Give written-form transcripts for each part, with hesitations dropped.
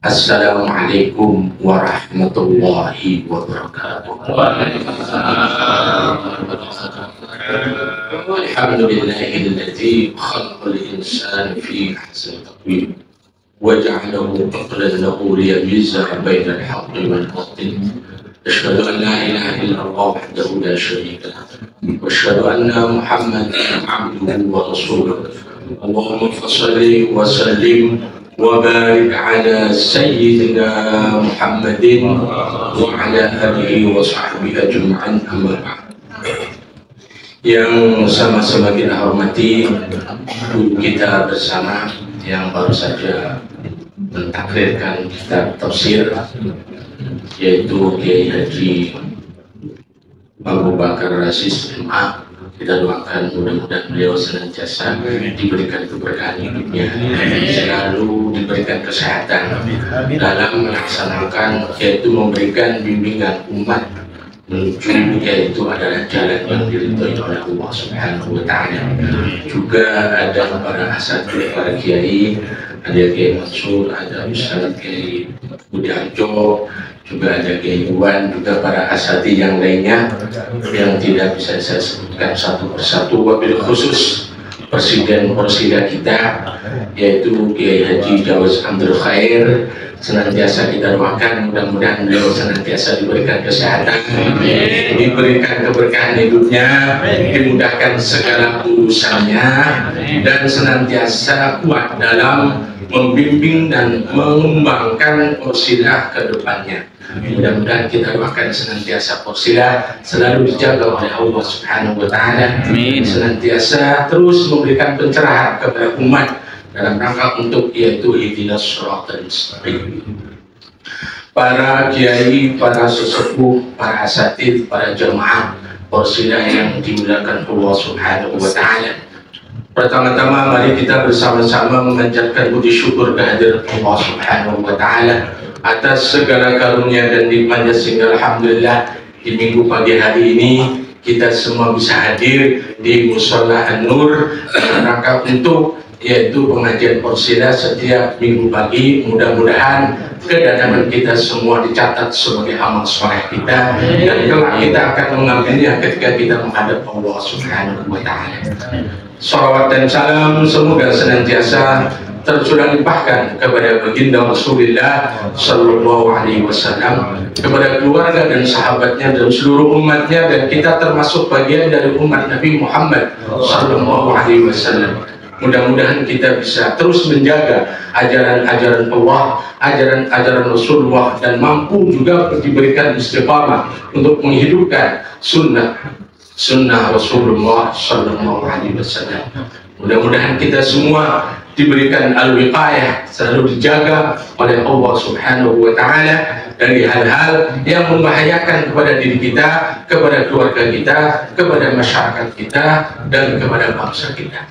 Assalamualaikum warahmatullahi wabarakatuh. Alhamdulillahilladzi khalaqal insana fi ahsani taqwim wa ja'alahu aqlan lahu liyamiza bainal haqqi wal batil. Asyhadu an la ilaha illallah wahdahu la syarika lah wa asyhadu anna Muhammadan abduhu wa rasuluh. Allahumma shalli wa sallim wa barik ala sayyidina Muhammadin wa ala alihi wa sahbihi ajma'in, amma ba'd. Yang sama-sama kita hormati guru kita bersama yang baru saja mentakrirkan kitab tafsir, yaitu Kiai Haji Abu Bakar Rasis MA. Kita doakan mudah-mudahan beliau senantiasa diberikan keberkahan hidupnya, selalu diberikan kesehatan dalam melaksanakan, yaitu memberikan bimbingan umat menuju yaitu adalah jalan yang diridhoi oleh Allah Subhanahu wa Ta'ala. Juga ada para asatidz, para kiai, ada Kiai Mansur, ada Ustaz Kiai Budi Harjo, juga ada Kiai Iwan, juga para asatidz yang lainnya yang tidak bisa saya sebutkan satu persatu. Wabil khusus Presiden Persida kita, yaitu Kiai Haji Jawaz Abdul Khair, senantiasa kita doakan mudah-mudahan beliau senantiasa diberikan kesehatan, diberikan keberkahan hidupnya, dimudahkan segala urusannya, dan senantiasa kuat dalam membimbing dan mengembangkan Porsilah ke depannya. Mudah-mudahan kita doakan senantiasa Porsilah selalu dijaga oleh Allah Subhanahu wa Ta'ala, senantiasa terus memberikan pencerahan kepada umat dalam rangka untuk yaitu ihdinas shiratal mustaqim. Para kiai, para sesepuh, para asatidz, para jemaah Porsilah yang dimuliakan Allah Subhanahu wa Ta'ala, pertama-tama mari kita bersama-sama memanjatkan puji syukur kehadirat Allah Subhanahu wa Ta'ala atas segala karunia dan nikmatnya, sehingga alhamdulillah di minggu pagi hari ini kita semua bisa hadir di Mushola An-Nur dalam rangka untuk yaitu pengajian Porsilah setiap minggu pagi. Mudah-mudahan kedatangan kita semua dicatat sebagai amal soleh kita, dan kelak kita akan mengambilnya ketika kita menghadap Allah Subhanahu wa Ta'ala. Salawat dan salam semoga senantiasa tercurah limpahkan kepada baginda Rasulullah Sallallahu Alaihi Wasallam, kepada keluarga dan sahabatnya dan seluruh umatnya, dan kita termasuk bagian dari umat Nabi Muhammad Sallallahu Alaihi Wasallam. Mudah-mudahan kita bisa terus menjaga ajaran-ajaran Allah, ajaran-ajaran Rasulullah, dan mampu juga diberikan istiqamah untuk menghidupkan sunnah Rasulullah Sallallahu Alaihi Wasallam. Mudah-mudahan kita semua diberikan al-wiqayah, selalu dijaga oleh Allah Subhanahu wa Ta'ala dari hal-hal yang membahayakan kepada diri kita, kepada keluarga kita, kepada masyarakat kita, dan kepada bangsa kita.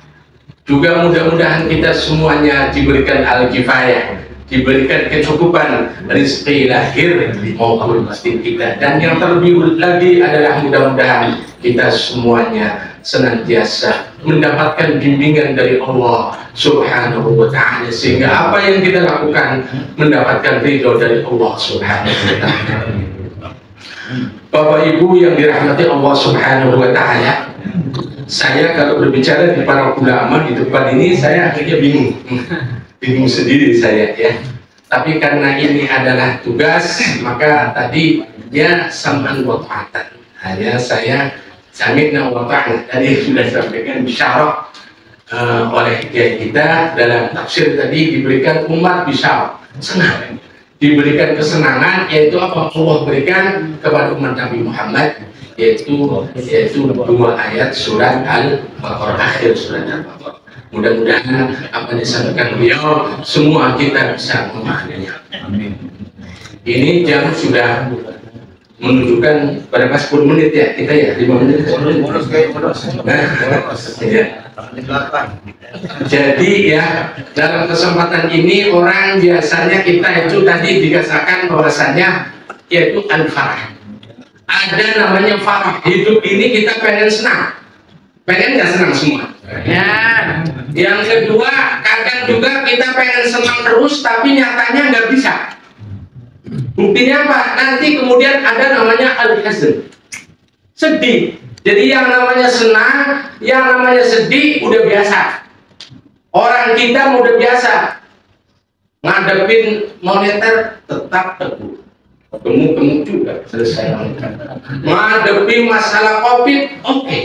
Juga mudah-mudahan kita semuanya diberikan al-kifayah, diberikan kecukupan rezeki lahir maupun batin kita, dan yang terlebih lagi adalah mudah-mudahan kita semuanya senantiasa mendapatkan bimbingan dari Allah Subhanahu wa Ta'ala, sehingga apa yang kita lakukan mendapatkan ridho dari Allah Subhanahu wa Ta'ala. Bapak Ibu yang dirahmati Allah Subhanahu wa Ta'ala, saya kalau berbicara di para ulama di depan ini saya akhirnya bingung sendiri saya ya. Tapi karena ini adalah tugas, maka tadi ya sam'an wa ta'atan, hanya saya sami'na wa ta'ana, tadi sudah disampaikan bisyarah oleh kiai kita dalam tafsir tadi, diberikan umat bisyarah, senang, diberikan kesenangan, yaitu apa Allah berikan kepada umat Nabi Muhammad, yaitu 2 ayat surat Al-Baqarah, akhir surat Al-Baqarah. Mudah-mudahan apa yang disampaikan beliau semua kita bisa memahaminya. Ini jam sudah menunjukkan berapa 10 menit ya kita ya 5 menit. Ya. Jadi ya dalam kesempatan ini orang biasanya kita itu tadi dikatakan bahwasanya yaitu al-farah. Ada namanya farah. Hidup ini kita pengen senang. Pengen nggak senang semua? Ya. Yang kedua, kadang juga kita pengen senang terus, tapi nyatanya nggak bisa. Buktinya apa? Nanti kemudian ada namanya al-hazn. Sedih. Jadi yang namanya senang, yang namanya sedih udah biasa. Orang kita udah biasa. Ngadepin monitor tetap teguh. Gemuk-gemuk juga selesai. Menghadapi masalah COVID, oke.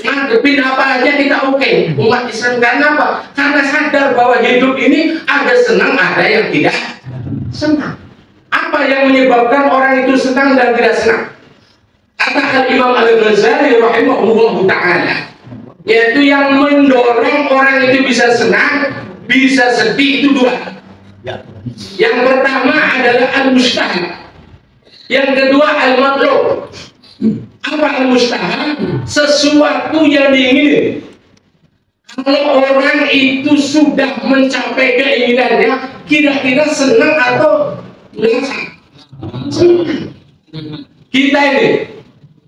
Menghadapi apa aja kita oke. Umat Islam karena apa? Karena sadar bahwa hidup ini ada senang, ada yang tidak senang. Apa yang menyebabkan orang itu senang dan tidak senang? Kata Imam Al-Ghazali rahimahullah ta'ala, yaitu yang mendorong orang itu bisa senang, bisa sedih itu dua. Yang pertama adalah al-mustahab, yang kedua al-matlub. Apa al-mustahab? Sesuatu yang diingini. Kalau orang itu sudah mencapai keinginannya, kira-kira senang atau merasa senang? Kita ini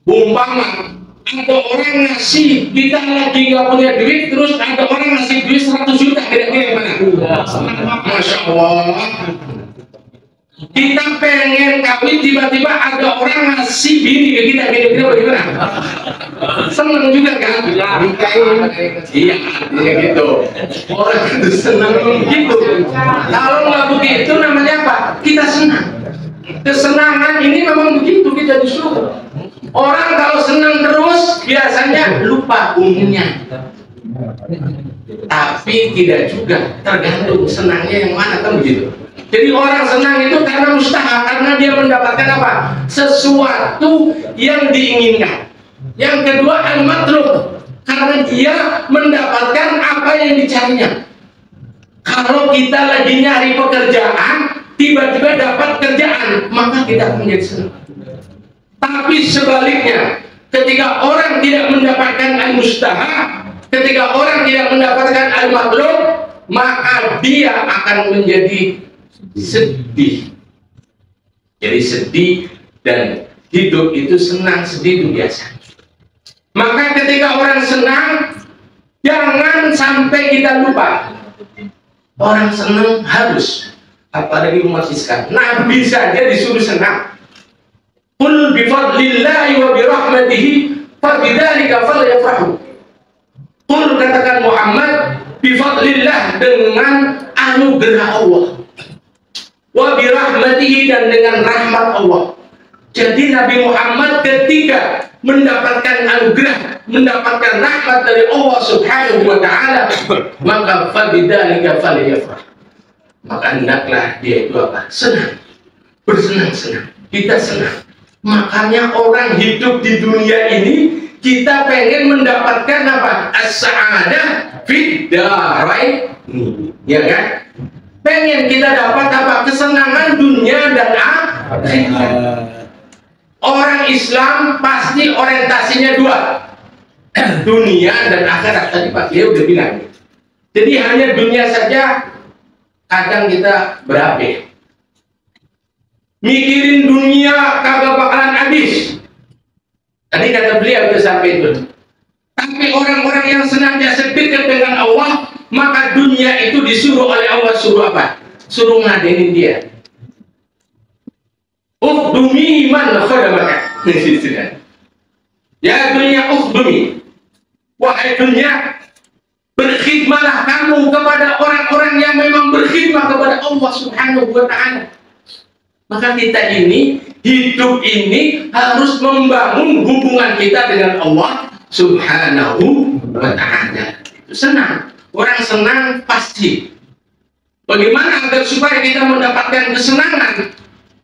umpama ada orang ngasih, kita lagi nggak punya duit, terus ada orang ngasih duit 100 juta, kira-kira gimana? Masya Allah. Kita pengen kawin, tiba-tiba ada orang ngasih bini ke kita, kira-kira bagaimana? Senang juga kan? Iya, gitu. Orang itu senang begitu. Kalau nggak begitu, namanya apa? Kita senang. Kesenangan ini memang begitu kita disuruh. Orang kalau senang terus biasanya lupa umumnya. Tapi tidak juga, tergantung senangnya yang mana kan begitu. Jadi orang senang itu karena mustahab, karena dia mendapatkan apa? Sesuatu yang diinginkan. Yang kedua al-matlub, karena dia mendapatkan apa yang dicarinya. Kalau kita lagi nyari pekerjaan, tiba-tiba dapat kerjaan, maka kita akan menjadi senang. Tapi sebaliknya, ketika orang tidak mendapatkan al-mustahab, ketika orang tidak mendapatkan al-matlub, maka dia akan menjadi sedih. Jadi sedih dan hidup itu senang, sedih itu biasa. Maka ketika orang senang, jangan sampai kita lupa. Orang senang harus, apalagi umat Islam, Nabi saja disuruh senang. Qul bifadlillahi wa birahmatihi fabidzalika falyafrahu. Qul, katakan Muhammad, bifadlillah, dengan anugerah Allah, wa birahmatihi, dan dengan rahmat Allah. Jadi Nabi Muhammad ketika mendapatkan anugerah, mendapatkan rahmat dari Allah Subhanahu wa ta'ala, maka fabidzalika falyafrah, maka hendaklah dia itu apa? Senang, bersenang-senang. Kita senang. Makanya orang hidup di dunia ini, kita pengen mendapatkan apa? As-sa'adah fid darain, ya kan? Pengen kita dapat apa? Kesenangan dunia dan akhirat. Orang Islam pasti orientasinya dua, dunia dan akhirat. Tadi Pak Kiai udah bilang. Jadi hanya dunia saja kadang kita berabe. Mikirin dunia kagak bakalan habis. Tadi kata beliau udah sampai itu. Tapi orang-orang yang senantiasa dekat dengan Allah, maka dunia itu disuruh oleh Allah suruh apa? Suruh ngadenin dia. Ukhdumi man khadamaka. Ya dunia ukhdumi. Wahai dunia, berkhidmatlah kamu kepada orang-orang yang memang berkhidmat kepada Allah Subhanahu wa ta'ala. Maka kita ini, hidup ini harus membangun hubungan kita dengan Allah Subhanahu wa ta'ala. Itu senang. Orang senang pasti. Bagaimana agar supaya kita mendapatkan kesenangan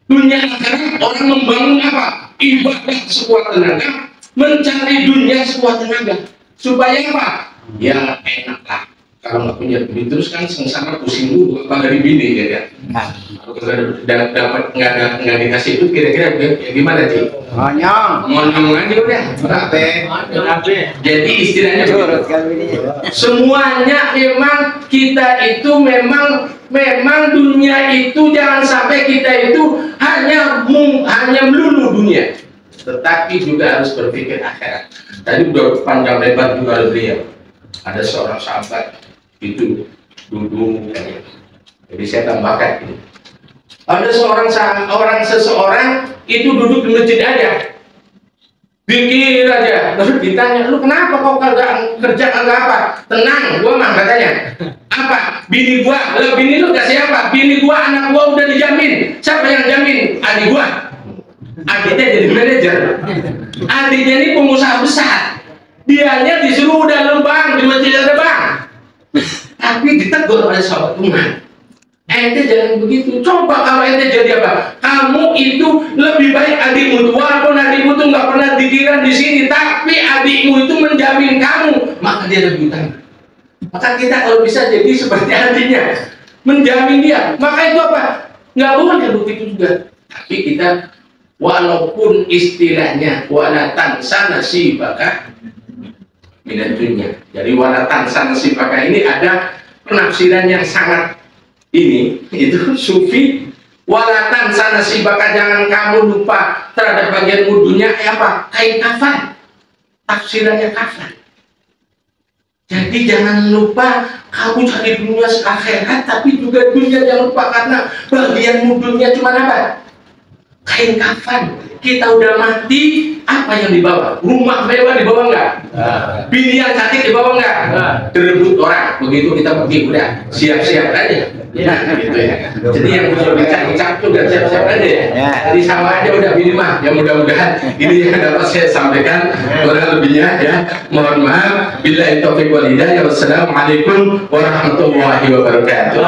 dunia akhirat? Orang membangun apa? Ibadah sekuat tenaga, mencari dunia sekuat tenaga. Supaya apa? Ya enaklah kalau nggak punya duit terus kan sengsara pusing dulu apa dari bini ya kan. Dan dapat nggak dikasih itu kira-kira gimana sih? Ngonyong aja udah. Berapa? Jadi istilahnya semuanya memang kita itu memang dunia itu jangan sampai kita itu hanya melulu dunia, tetapi juga harus berpikir akhirat. Tadi udah panjang lebar juga beliau. Ada seorang sahabat itu duduk, jadi saya tambahkan ini. Ada seseorang itu duduk di masjid aja, pikir aja, terus ditanya, lu kenapa kau kagak kerja kagak apa? Tenang, gua mah katanya. Apa? Bini gua, lah bini lu kasih apa? Bini gua, anak gua udah dijamin. Siapa yang jamin? Adik gua. Adiknya jadi manajer. Adiknya ini pengusaha besar. Dianya disuruh udah lembang di masjid ada bang. Tapi ditegur oleh sahabat Umar. Ente jangan begitu. Coba kalau ente jadi apa? Kamu itu lebih baik adikmu itu, walaupun adikmu itu nggak pernah dikira di sini, tapi adikmu itu menjamin kamu, maka dia lebih utama. Maka kita kalau bisa jadi seperti adiknya, menjamin dia. Maka itu apa? Nggak boleh begitu juga. Tapi kita walaupun istilahnya walatan sana si bakah minatunya. Jadi walatan sana si bakah ini ada penafsiran yang sangat ini itu sufi. Walatan sana si bakah, jangan kamu lupa terhadap bagian wudunya apa? Kain kafan. Tafsirannya kafan. Jadi jangan lupa kamu cari dunia akhirat, tapi juga dunia jangan lupa karena bagian wudunya cuma apa? Kain kafan. Kita udah mati, apa yang dibawa? Rumah mewah dibawa nggak? Bini yang cantik dibawa nggak? Direbut orang. Begitu kita pergi udah siap-siap aja. Ya, gitu ya. Jadi yang udah bincang-bincang tuh udah siap-siap aja ya. Jadi sama aja udah bini mah. Ya mudah-mudahan ini yang dapat saya sampaikan. Kurang lebihnya ya. Mohon maaf. Billahi taufiq wal hidayah. Wassalamualaikum warahmatullahi wabarakatuh.